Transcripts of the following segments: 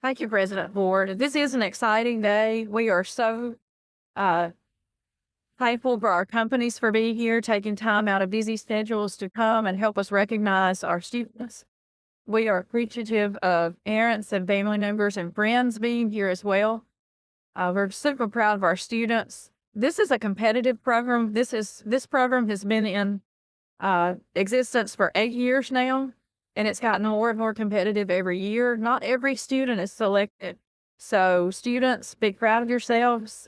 Thank you, President Ford. This is an exciting day. We are so thankful for our companies for being here, taking time out of busy schedules to come and help us recognize our students. We are appreciative of parents and family members and friends being here as well. We're super proud of our students. This is a competitive program. This program has been in existence for 8 years now, and it's gotten more and more competitive every year. Not every student is selected. So students, be proud of yourselves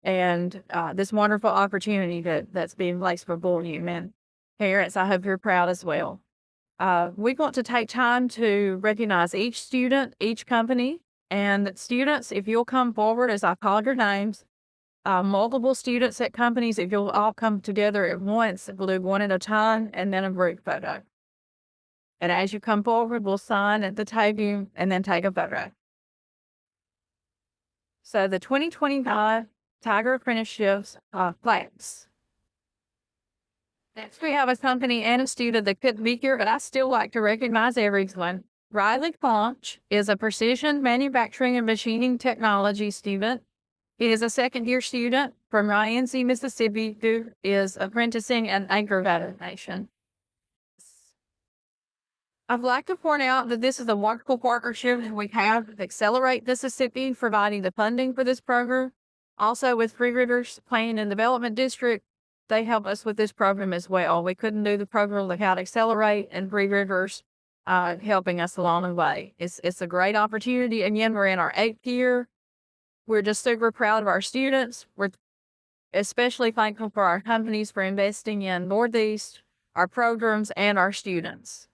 and this wonderful opportunity that's being placed before you. And parents, I hope you're proud as well. We want to take time to recognize each student, each company, and students, if you'll come forward as I called your names, multiple students at companies, if you'll all come together at once, we'll do one at a time and then a group photo. And as you come forward, we'll sign at the table and then take a photo. So the 2025 Tiger Apprenticeships class. Next, we have a company and a student that couldn't be here, but I still like to recognize everyone. Riley Claunch is a precision manufacturing and machining technology student. He is a second-year student from INC, Mississippi, who is apprenticing in anchor fabrication. I'd like to point out that this is a wonderful partnership we have with Accelerate Mississippi, providing the funding for this program. Also with Three Rivers Planning and Development District, they help us with this program as well. We couldn't do the program without Accelerate and Three Rivers helping us along the way. It's a great opportunity. Again, we're in our 8th year. We're just super proud of our students. We're especially thankful for our companies for investing in Northeast, our programs, and our students.